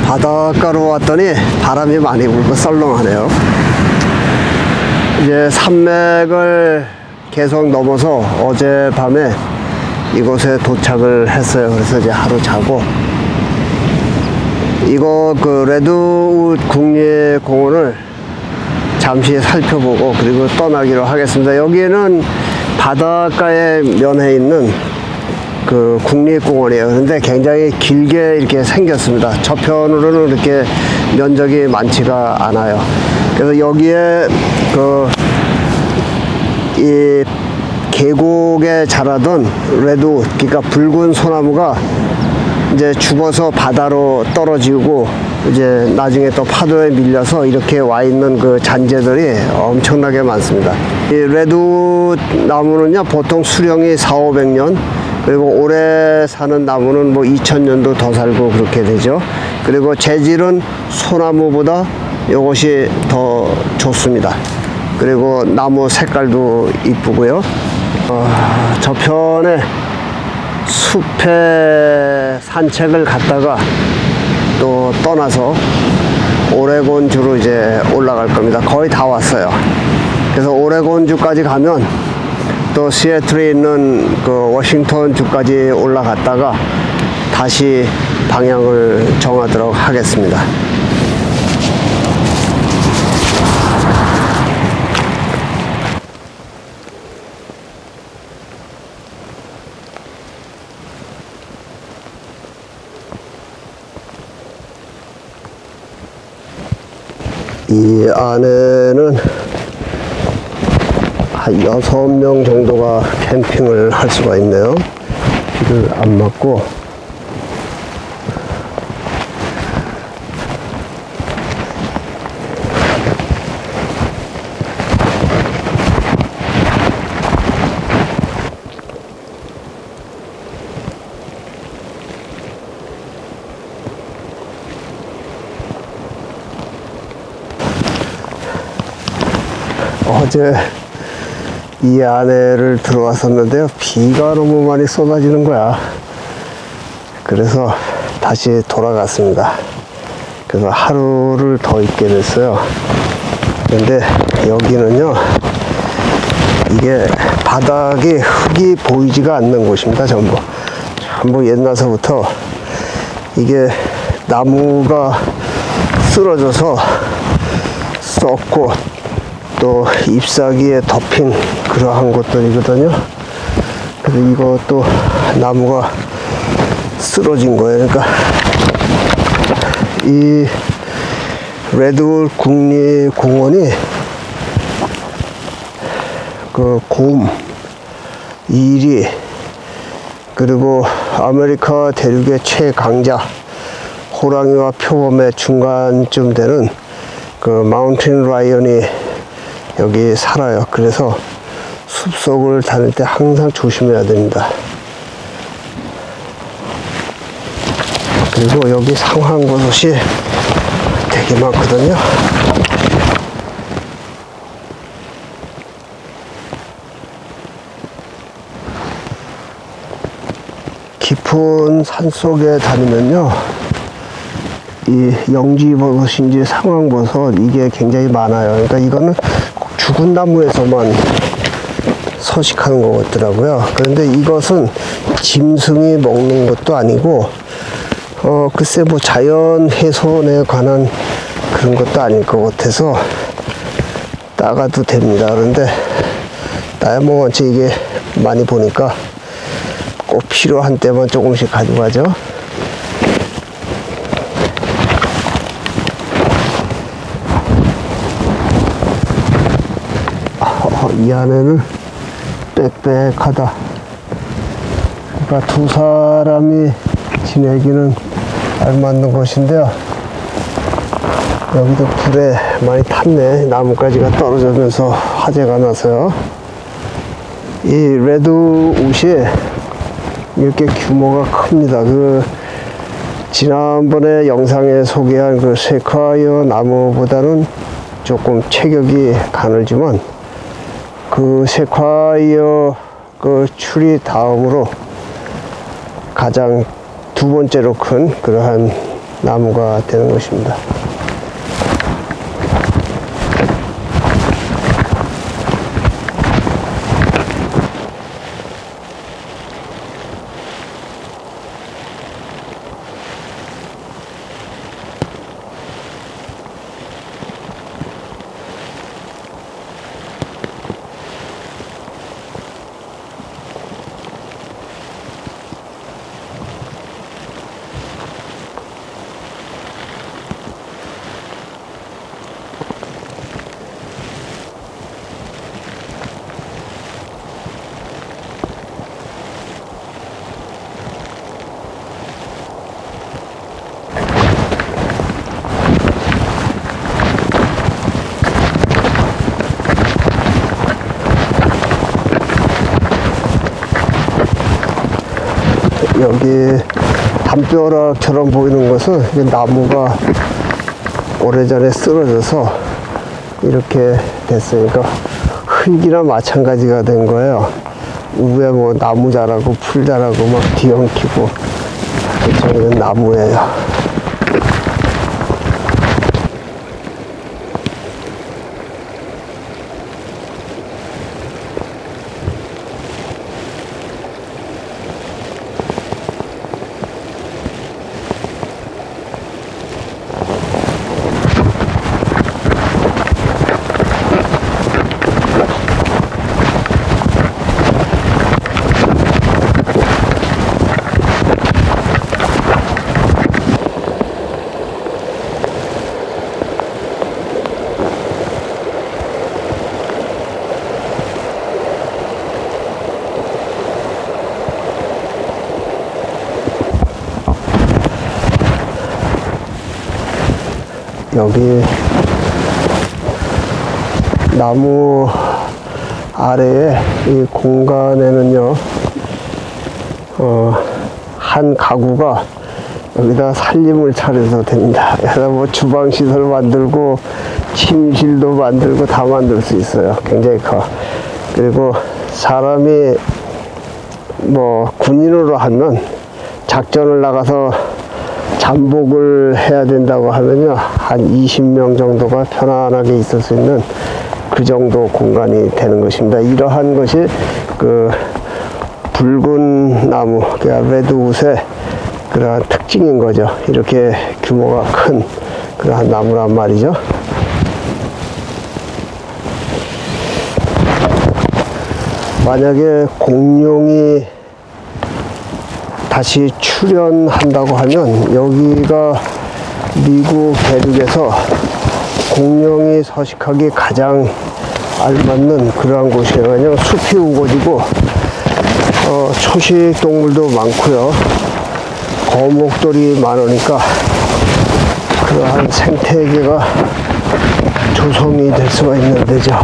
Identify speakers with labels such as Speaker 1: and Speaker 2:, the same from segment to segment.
Speaker 1: 바닷가로 왔더니 바람이 많이 불고 썰렁하네요. 이제 산맥을 계속 넘어서 어젯밤에 이곳에 도착을 했어요. 그래서 이제 하루 자고, 이거 그 레드우드 국립공원을 잠시 살펴보고 그리고 떠나기로 하겠습니다. 여기에는 바닷가에 면해 있는 그 국립공원이에요. 그런데 굉장히 길게 이렇게 생겼습니다. 저편으로는 이렇게 면적이 많지가 않아요. 그래서 여기에 이 계곡에 자라던 레드우드, 그러니까 붉은 소나무가 이제 죽어서 바다로 떨어지고 이제 나중에 또 파도에 밀려서 이렇게 와 있는 그 잔재들이 엄청나게 많습니다. 이 레드우드 나무는요, 보통 수령이 400~500년, 그리고 오래 사는 나무는 뭐 2000년도 더 살고 그렇게 되죠. 그리고 재질은 소나무보다 이것이 더 좋습니다. 그리고 나무 색깔도 이쁘고요. 저편에 숲에 산책을 갔다가 또 떠나서 오레곤주로 이제 올라갈 겁니다. 거의 다 왔어요. 그래서 오레곤주까지 가면 또 시애틀에 있는 그 워싱턴주까지 올라갔다가 다시 방향을 정하도록 하겠습니다. 이 안에는 한 6명 정도가 캠핑을 할 수가 있네요. 비를 안 맞고. 어제 이 안에를 들어왔었는데요, 비가 너무 많이 쏟아지는 거야. 그래서 다시 돌아갔습니다. 그래서 하루를 더 있게 됐어요. 근데 여기는요, 이게 바닥에 흙이 보이지가 않는 곳입니다. 전부 옛날서부터 이게 나무가 쓰러져서 썩고 또 잎사귀에 덮인 그러한 곳들이거든요. 그래서 이것도 나무가 쓰러진 거예요. 그러니까 이 레드우드 국립공원이 그 곰, 이리, 그리고 아메리카 대륙의 최강자 호랑이와 표범의 중간쯤 되는 그 마운틴 라이언이 여기 살아요. 그래서 숲속을 다닐 때 항상 조심해야 됩니다. 그리고 여기 상황버섯이 되게 많거든요. 깊은 산속에 다니면요, 이 영지버섯인지 상황버섯, 이게 굉장히 많아요. 그러니까 이거는 죽은 나무에서만 서식하는 것 같더라고요. 그런데 이것은 짐승이 먹는 것도 아니고, 글쎄 뭐 자연 훼손에 관한 그런 것도 아닐 것 같아서 따가도 됩니다. 그런데 나야 뭐 원체 이게 많이 보니까 꼭 필요한 때만 조금씩 가져가죠. 이 안에는 빽빽하다. 그러니까 두 사람이 지내기는 알맞는 곳인데요. 여기도 불에 많이 탔네. 나뭇가지가 떨어지면서 화재가 나서요. 이 레드우드이 이렇게 규모가 큽니다. 지난번에 영상에 소개한 그 세콰이어 나무보다는 조금 체격이 가늘지만, 그 세콰이어 그 추리 다음으로 가장 두 번째로 큰 그러한 나무가 되는 것입니다. 여기 담벼락처럼 보이는 것은 나무가 오래전에 쓰러져서 이렇게 됐으니까 흙이나 마찬가지가 된 거예요. 위에 뭐 나무 자라고 풀 자라고 막 뒤엉키고, 이건 나무예요. 여기 나무 아래에 이 공간에는요, 한 가구가 여기다 살림을 차려서 됩니다. 그래서 뭐 주방시설 만들고 침실도 만들고 다 만들 수 있어요. 굉장히 커. 그리고 사람이 뭐 군인으로 하면 작전을 나가서 잠복을 해야 된다고 하면요, 한 20명 정도가 편안하게 있을 수 있는 그 정도 공간이 되는 것입니다. 이러한 것이 그 붉은 나무, 그러니까 레드우드의 그러한 특징인 거죠. 이렇게 규모가 큰 그러한 나무란 말이죠. 만약에 공룡이 다시 출현한다고 하면 여기가 미국 대륙에서 공룡이 서식하기 가장 알맞는 그러한 곳이에요. 왜냐면 숲이 우거지고 초식 동물도 많고요, 거목들이 많으니까 그러한 생태계가 조성이 될 수가 있는 데죠.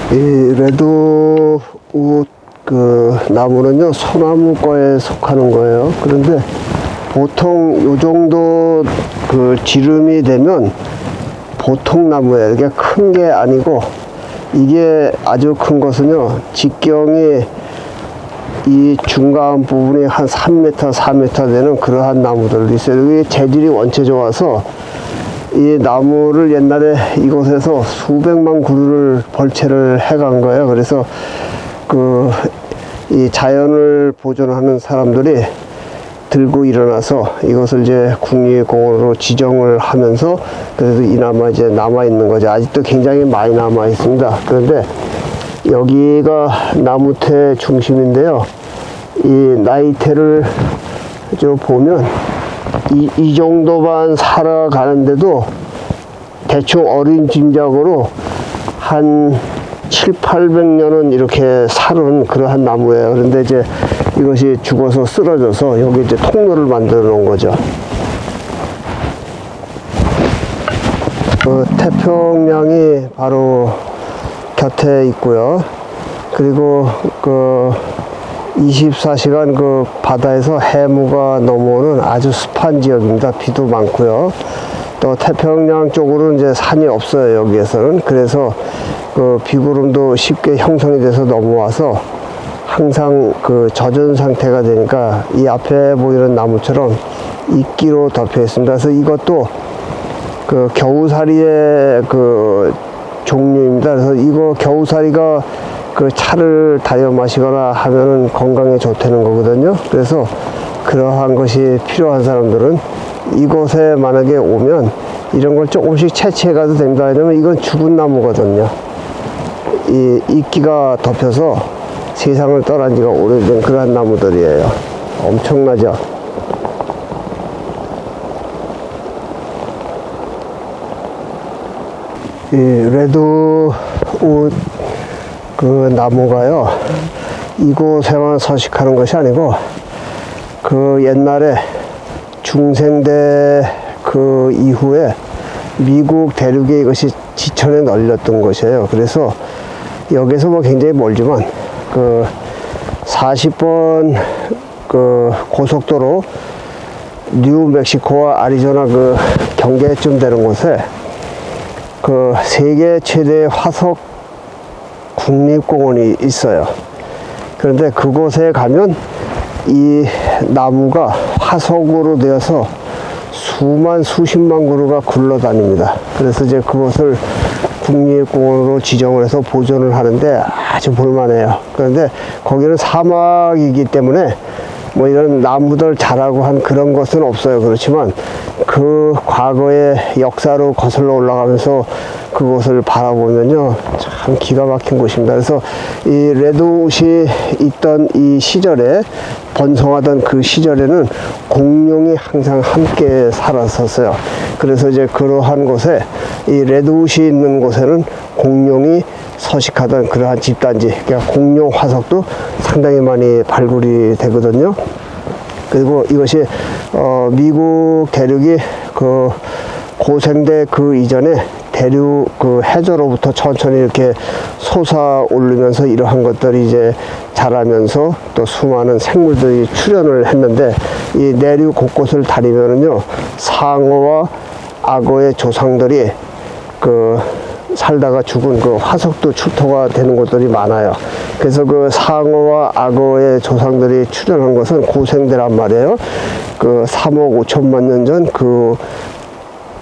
Speaker 1: 이 레드우드 그 나무는요, 소나무과에 속하는 거예요. 그런데 보통 요 정도 그 지름이 되면 보통 나무예요. 이게 큰 게 아니고, 이게 아주 큰 것은요, 직경이 이 중간 부분이 한 3m, 4m 되는 그러한 나무들이 있어요. 여기 재질이 원체 좋아서 이 나무를 옛날에 이곳에서 수백만 그루를 벌채를 해간 거예요. 그래서 이 자연을 보존하는 사람들이 들고 일어나서 이것을 이제 국립공원으로 지정을 하면서 그래도 이나마 이제 남아 있는 거죠. 아직도 굉장히 많이 남아 있습니다. 그런데 여기가 나무태 중심인데요. 이 나이테를 좀 보면 이 정도만 살아가는데도 대충 어린 짐작으로 한 7, 800년은 이렇게 살은 그러한 나무예요. 그런데 이제 이것이 죽어서 쓰러져서 여기 이제 통로를 만들어 놓은 거죠. 태평양이 바로 곁에 있고요. 그리고 24시간 바다에서 해무가 넘어오는 아주 습한 지역입니다. 비도 많고요. 또 태평양 쪽으로는 이제 산이 없어요. 여기에서는. 그래서 비구름도 쉽게 형성이 돼서 넘어와서 항상 젖은 상태가 되니까 이 앞에 보이는 나무처럼 이끼로 덮여 있습니다. 그래서 이것도 겨우사리의 종류입니다. 그래서 이거 겨우사리가 차를 달여 마시거나 하면은 건강에 좋다는 거거든요. 그래서 그러한 것이 필요한 사람들은 이곳에 만약에 오면 이런 걸 조금씩 채취해 가도 됩니다. 왜냐면 이건 죽은 나무거든요. 이 이끼가 덮여서 세상을 떠난 지가 오래된 그러한 나무들이에요. 엄청나죠? 이 레드우드 나무가요, 이곳에만 서식하는 것이 아니고 옛날에 중생대 이후에 미국 대륙에 이것이 지천에 널렸던 것이에요. 그래서 여기서 뭐 굉장히 멀지만 40번 고속도로 뉴멕시코와 아리조나 경계쯤 되는 곳에 세계 최대의 화석 국립공원이 있어요. 그런데 그곳에 가면 이 나무가 화석으로 되어서 수십만 그루가 굴러다닙니다. 그래서 이제 그것을 국립공원으로 지정을 해서 보존을 하는데 아주 볼만해요. 그런데 거기는 사막이기 때문에 뭐 이런 나무들 자라고 한 그런 것은 없어요. 그렇지만 과거의 역사로 거슬러 올라가면서 그곳을 바라보면요, 참 기가 막힌 곳입니다. 그래서 이 레드우드이 있던 이 시절에, 번성하던 그 시절에는 공룡이 항상 함께 살았었어요. 그래서 이제 그러한 곳에, 이 레드우드이 있는 곳에는 공룡이 서식하던 그러한 집단지, 그러니까 공룡 화석도 상당히 많이 발굴이 되거든요. 그리고 이것이 미국 대륙이 고생대 이전에 대륙 해저로부터 천천히 이렇게 솟아오르면서 이러한 것들이 이제 자라면서 또 수많은 생물들이 출현을 했는데, 이 내륙 곳곳을 다니면은요, 상어와 악어의 조상들이 살다가 죽은 화석도 출토가 되는 곳들이 많아요. 그래서 상어와 악어의 조상들이 출현한 것은 고생대란 말이에요. 3억 5천만 년 전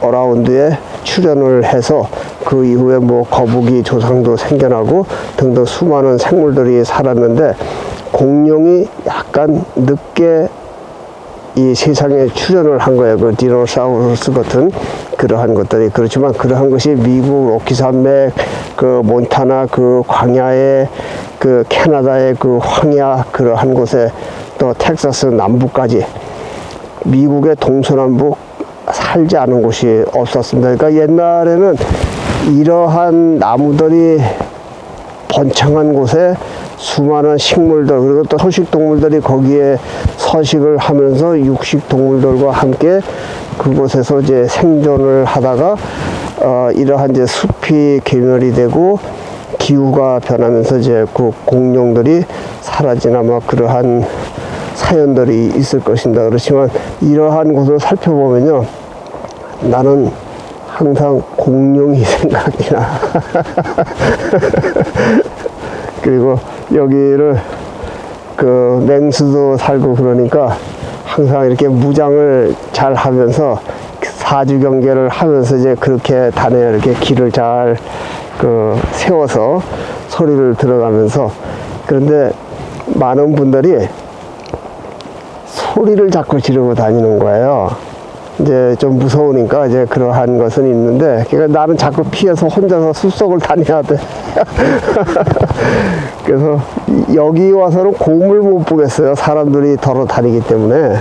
Speaker 1: 어라운드에 출현을 해서 그 이후에 뭐 거북이 조상도 생겨나고 등등 수많은 생물들이 살았는데, 공룡이 약간 늦게 이 세상에 출현을 한 거예요. 디노사우루스 같은 그러한 것들이. 그렇지만 그러한 것이 미국 로키산맥, 몬타나 광야에, 캐나다의 황야 그러한 곳에, 또 텍사스 남부까지 미국의 동서남북 살지 않은 곳이 없었습니다. 그러니까 옛날에는 이러한 나무들이 번창한 곳에 수많은 식물들, 그리고 또 초식동물들이 거기에 서식을 하면서 육식동물들과 함께 그곳에서 이제 생존을 하다가 이러한 이제 숲이 괴멸이 되고 기후가 변하면서 이제 공룡들이 사라진 아마 그러한 사연들이 있을 것입니다. 그렇지만 이러한 곳을 살펴보면요, 나는 항상 공룡이 생각이 나. 그리고 여기를 그 맹수도 살고 그러니까 항상 이렇게 무장을 잘 하면서 사주 경계를 하면서 이제 그렇게 다녀요. 이렇게 길을 잘 그 세워서 소리를 들어가면서. 그런데 많은 분들이 소리를 자꾸 지르고 다니는 거예요. 이제 좀 무서우니까 이제 그러한 것은 있는데, 그러니까 나는 자꾸 피해서 혼자서 숲속을 다녀야 돼. 그래서 여기 와서는 곰을 못 보겠어요. 사람들이 덜어 다니기 때문에.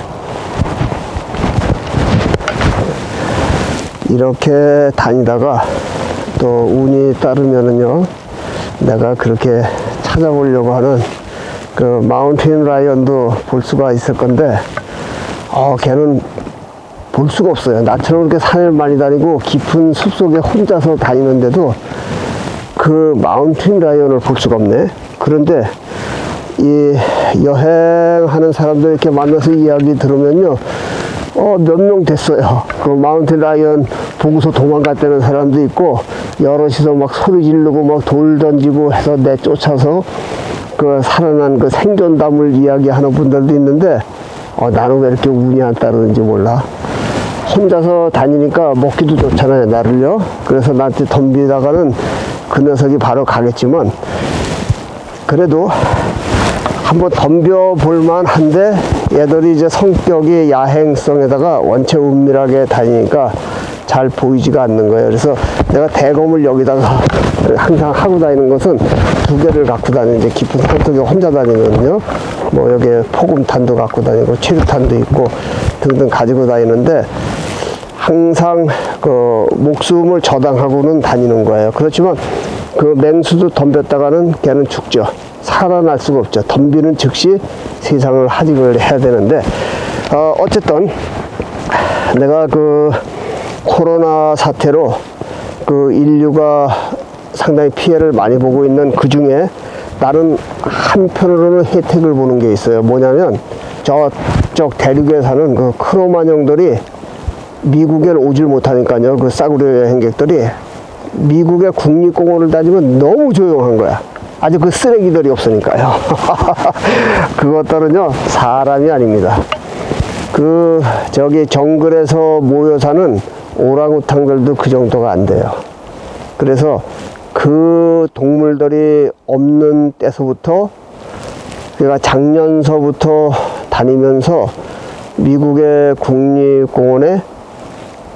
Speaker 1: 이렇게 다니다가 또 운이 따르면은요, 내가 그렇게 찾아보려고 하는 그 마운틴 라이언도 볼 수가 있을 건데, 걔는 볼 수가 없어요. 나처럼 그렇게 산을 많이 다니고 깊은 숲속에 혼자서 다니는데도 그 마운틴 라이언을 볼 수가 없네. 그런데 이 여행하는 사람들 이렇게 만나서 이야기 들으면요, 몇 명 됐어요. 그 마운틴 라이언 보고서 도망갔다는 사람도 있고, 여럿이서 막 소리 지르고 막 돌 던지고 해서 내쫓아서 그 살아난 그 생존담을 이야기하는 분들도 있는데, 나는 왜 이렇게 운이 안 따르는지 몰라. 혼자서 다니니까 먹기도 좋잖아요, 나를요. 그래서 나한테 덤비다가는 그 녀석이 바로 가겠지만, 그래도 한번 덤벼볼 만한데, 얘들이 이제 성격이 야행성에다가 원체 은밀하게 다니니까 잘 보이지가 않는 거예요. 그래서 내가 대검을 여기다가 항상 하고 다니는 것은 2개를 갖고 다니는데, 깊은 산속에 혼자 다니거든요. 뭐 여기에 포금탄도 갖고 다니고 치루탄도 있고 등등 가지고 다니는데, 항상 그 목숨을 저당하고는 다니는 거예요. 그렇지만 그 맹수도 덤볐다가는 걔는 죽죠. 살아날 수가 없죠. 덤비는 즉시 세상을 하직을 해야 되는데, 어쨌든 내가 그 코로나 사태로 그 인류가 상당히 피해를 많이 보고 있는 그 중에 나는 한편으로는 혜택을 보는 게 있어요. 뭐냐면 저쪽 대륙에 사는 그 크로마뇽들이 미국에 오질 못하니까요. 그 싸구려 여행객들이 미국의 국립공원을 다니면 너무 조용한 거야. 아주 그 쓰레기들이 없으니까요. 그것들은요, 사람이 아닙니다. 그 저기 정글에서 모여 사는 오랑우탕들도 그 정도가 안 돼요. 그래서 그 동물들이 없는 때서부터, 제가 작년서부터 다니면서 미국의 국립공원에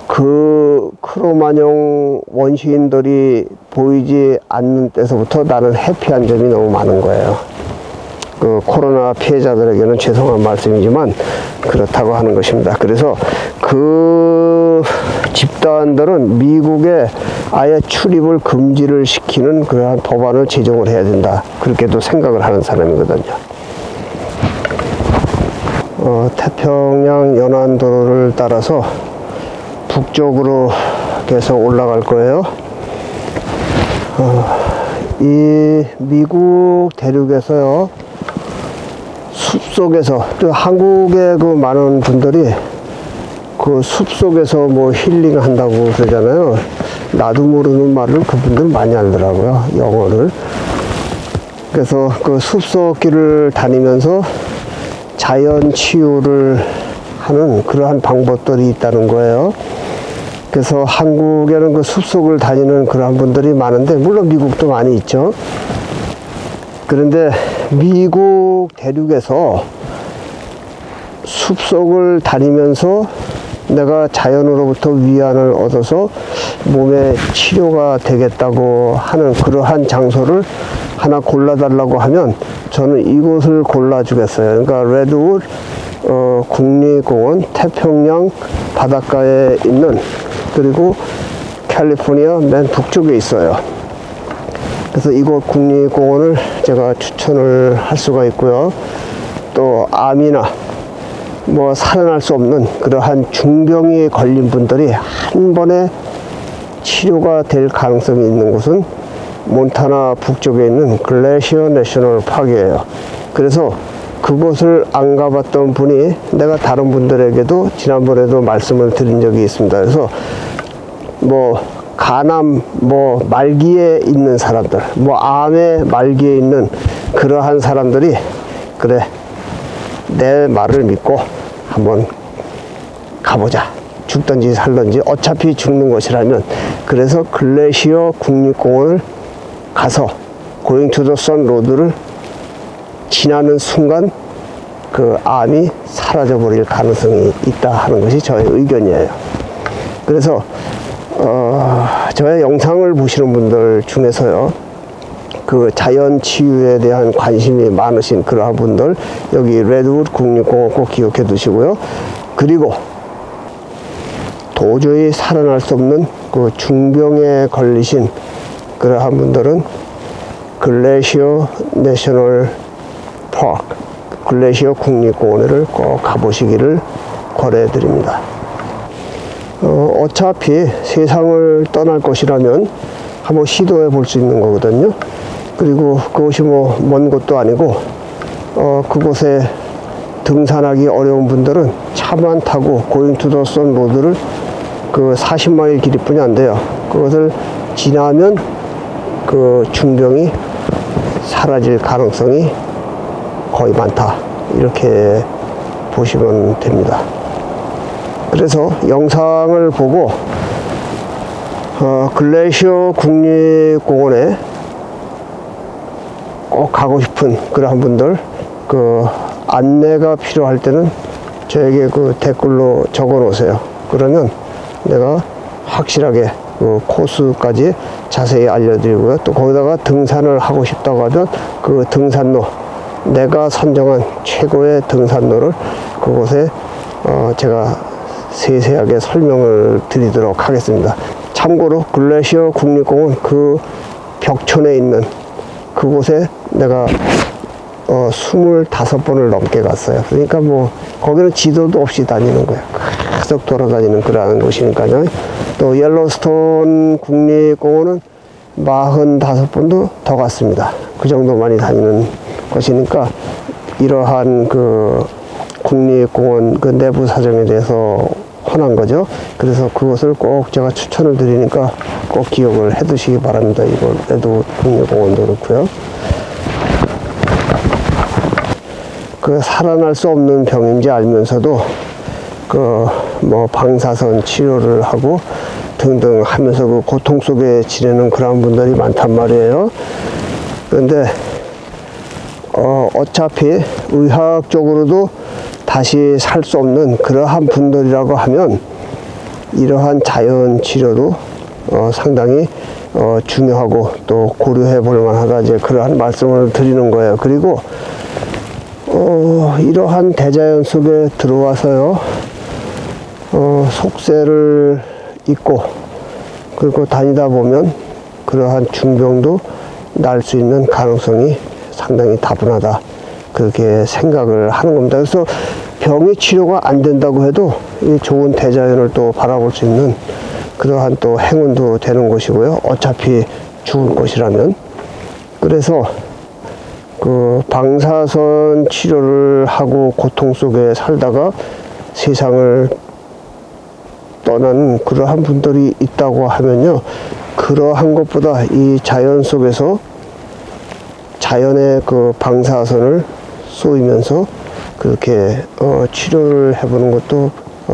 Speaker 1: 그 크로마뇽 원시인들이 보이지 않는 때서부터 나는 해피한 점이 너무 많은 거예요. 그 코로나 피해자들에게는 죄송한 말씀이지만 그렇다고 하는 것입니다. 그래서 그 집단들은 미국에 아예 출입을 금지를 시키는 그러한 법안을 제정을 해야 된다. 그렇게도 생각을 하는 사람이거든요. 태평양 연안도로를 따라서 북쪽으로 계속 올라갈 거예요. 이 미국 대륙에서요, 숲속에서, 또 한국의 그 많은 분들이 그 숲속에서 뭐 힐링 한다고 그러잖아요. 나도 모르는 말을 그분들 많이 알더라고요, 영어를. 그래서 그 숲속 길을 다니면서 자연 치유를 하는 그러한 방법들이 있다는 거예요. 그래서 한국에는 그 숲속을 다니는 그러한 분들이 많은데, 물론 미국도 많이 있죠. 그런데 미국 대륙에서 숲속을 다니면서 내가 자연으로부터 위안을 얻어서 몸의 치료가 되겠다고 하는 그러한 장소를 하나 골라달라고 하면 저는 이곳을 골라주겠어요. 그러니까 레드우드 국립공원, 태평양 바닷가에 있는, 그리고 캘리포니아 맨 북쪽에 있어요. 그래서 이곳 국립공원을 제가 추천을 할 수가 있고요. 또 암이나 뭐 살아날 수 없는 그러한 중병이 걸린 분들이 한 번에 치료가 될 가능성이 있는 곳은 몬타나 북쪽에 있는 글래시어 내셔널 파크예요. 그래서 그곳을 안 가봤던 분이, 내가 다른 분들에게도 지난번에도 말씀을 드린 적이 있습니다. 그래서 뭐 간암 뭐 말기에 있는 사람들, 뭐 암의 말기에 있는 그러한 사람들이 그래 내 말을 믿고 한번 가보자. 죽든지 살든지 어차피 죽는 것이라면. 그래서 글래시어 국립공원을 가서 고잉 투 더 선 로드를 지나는 순간 그 암이 사라져 버릴 가능성이 있다 하는 것이 저의 의견이에요. 그래서 저의 영상을 보시는 분들 중에서요, 그 자연 치유에 대한 관심이 많으신 그러한 분들, 여기 레드우드 국립공원 꼭 기억해 두시고요. 그리고 도저히 살아날 수 없는 그 중병에 걸리신 그러한 분들은 글래시어 내셔널 파크, 글래시어 국립공원을 꼭 가보시기를 권해 드립니다. 어차피 세상을 떠날 것이라면 한번 시도해 볼 수 있는 거거든요. 그리고 그것이 뭐 먼 곳도 아니고, 그곳에 등산하기 어려운 분들은 차만 타고 고잉 투 더 선 로드를 그 40마일 길이뿐이 안 돼요. 그것을 지나면 그 중병이 사라질 가능성이 거의 많다, 이렇게 보시면 됩니다. 그래서 영상을 보고 글래시어 국립공원에 꼭 가고 싶은 그러한 분들, 그 안내가 필요할 때는 저에게 그 댓글로 적어 놓으세요. 그러면 내가 확실하게 그 코스까지 자세히 알려드리고요. 또 거기다가 등산을 하고 싶다고 하면 그 등산로, 내가 선정한 최고의 등산로를 그곳에 제가 세세하게 설명을 드리도록 하겠습니다. 참고로 글래시어 국립공원 그 벽촌에 있는 그곳에 내가 25번을 넘게 갔어요. 그러니까 뭐 거기는 지도도 없이 다니는 거예요. 계속 돌아다니는 그러한 곳이니까요. 또 옐로스톤 국립공원은 45번도 더 갔습니다. 그 정도 많이 다니는 것이니까 이러한 그 국립공원 그 내부 사정에 대해서 헌한 거죠. 그래서 그것을 꼭 제가 추천을 드리니까 꼭 기억을 해 두시기 바랍니다. 이번에도 국립공원도 그렇고요. 그 살아날 수 없는 병인지 알면서도 그 뭐 방사선 치료를 하고 등등 하면서 그 고통 속에 지내는 그런 분들이 많단 말이에요. 그런데 어차피 의학적으로도 다시 살 수 없는 그러한 분들이라고 하면 이러한 자연 치료도 상당히 중요하고 또 고려해 볼 만하다, 이제 그러한 말씀을 드리는 거예요. 그리고 이러한 대자연 속에 들어와서요, 속세를 입고 그리고 다니다 보면 그러한 중병도 날 수 있는 가능성이 상당히 다분하다, 그렇게 생각을 하는 겁니다. 그래서 병의 치료가 안 된다고 해도 이 좋은 대자연을 또 바라볼 수 있는 그러한 또 행운도 되는 것이고요. 어차피 죽을 것이라면. 그래서 그 방사선 치료를 하고 고통 속에 살다가 세상을 떠난 그러한 분들이 있다고 하면요, 그러한 것보다 이 자연 속에서 자연의 그 방사선을 쏘이면서 그렇게 치료를 해보는 것도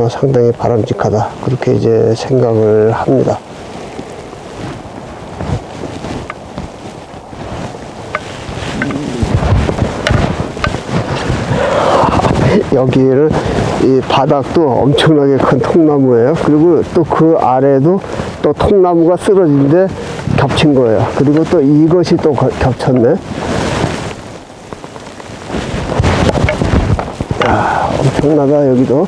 Speaker 1: 상당히 바람직하다, 그렇게 이제 생각을 합니다. 여기를 이 바닥도 엄청나게 큰 통나무예요. 그리고 또 그 아래도 또 통나무가 쓰러진데 겹친 거예요. 그리고 또 이것이 또 겹쳤네. 엄청나다 여기도.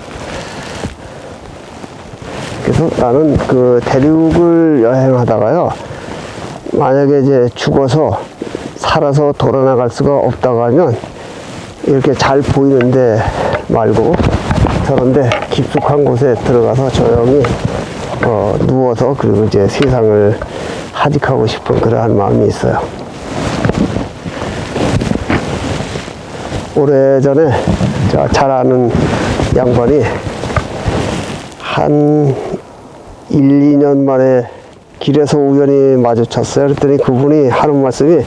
Speaker 1: 그래서 나는 그 대륙을 여행하다가요, 만약에 이제 죽어서 살아서 돌아나갈 수가 없다고 하면 이렇게 잘 보이는데 말고 저런데 깊숙한 곳에 들어가서 조용히 누워서 그리고 이제 세상을 하직하고 싶은 그러한 마음이 있어요. 오래전에 잘 아는 양반이 한 1, 2년 만에 길에서 우연히 마주쳤어요. 그랬더니 그분이 하는 말씀이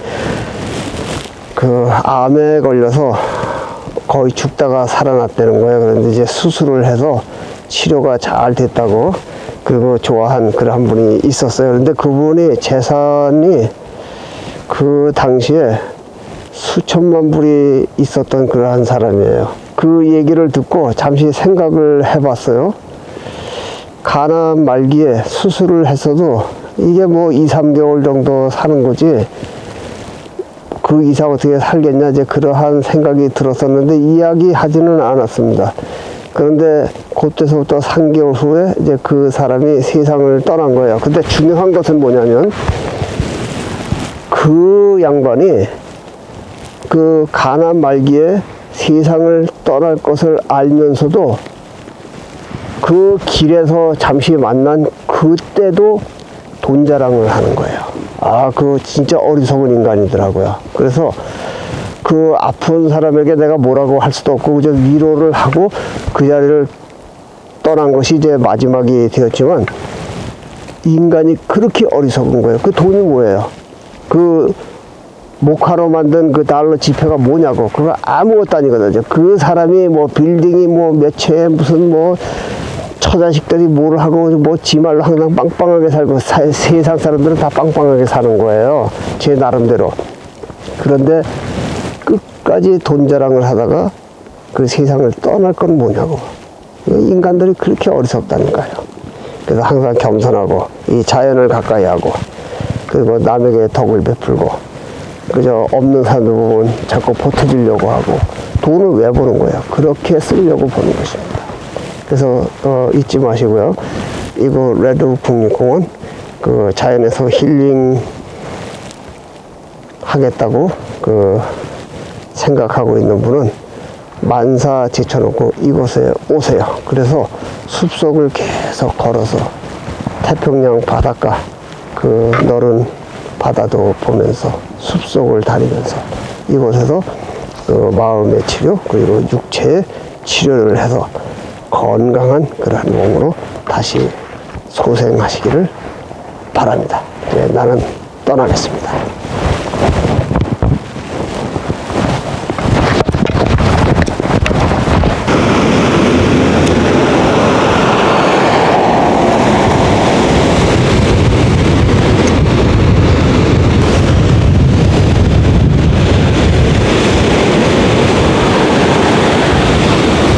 Speaker 1: 그 암에 걸려서 거의 죽다가 살아났다는 거예요. 그런데 이제 수술을 해서 치료가 잘 됐다고, 그리고 좋아한 그런 분이 있었어요. 그런데 그분이 재산이 그 당시에 수천만 불이 있었던 그러한 사람이에요. 그 얘기를 듣고 잠시 생각을 해봤어요. 간암 말기에 수술을 했어도 이게 뭐 2, 3개월 정도 사는 거지 그 이상 어떻게 살겠냐, 이제 그러한 생각이 들었었는데 이야기하지는 않았습니다. 그런데 그때서부터 3개월 후에 이제 그 사람이 세상을 떠난 거예요. 근데 중요한 것은 뭐냐면 그 양반이 그 간암 말기에 세상을 떠날 것을 알면서도 그 길에서 잠시 만난 그때도 돈 자랑을 하는 거예요. 아, 그 진짜 어리석은 인간이더라고요. 그래서 그 아픈 사람에게 내가 뭐라고 할 수도 없고 그저 위로를 하고 그 자리를 떠난 것이 이제 마지막이 되었지만, 인간이 그렇게 어리석은 거예요. 그 돈이 뭐예요? 그 목화로 만든 그 달러 지폐가 뭐냐고. 그거 아무것도 아니거든요. 그 사람이 뭐 빌딩이 뭐 몇 채에 무슨 뭐 처자식들이 뭘 하고 뭐 지말로 항상 빵빵하게 살고, 세상 사람들은 다 빵빵하게 사는 거예요. 제 나름대로. 그런데 끝까지 돈 자랑을 하다가 그 세상을 떠날 건 뭐냐고. 인간들이 그렇게 어리석다니까요. 그래서 항상 겸손하고 이 자연을 가까이 하고, 그리고 남에게 덕을 베풀고, 그저 없는 사람들 보면 자꾸 보태주려고 하고, 돈을 왜 버는 거예요? 그렇게 쓰려고 버는 것입니다. 그래서 잊지 마시고요. 이거 레드 국립공원 그 자연에서 힐링 하겠다고 그 생각하고 있는 분은 만사 제쳐놓고 이곳에 오세요. 그래서 숲속을 계속 걸어서 태평양 바닷가 그 너른 바다도 보면서 숲속을 다니면서 이곳에서 마음의 치료 그리고 육체의 치료를 해서 건강한 그러한 몸으로 다시 소생하시기를 바랍니다. 네, 나는 떠나겠습니다.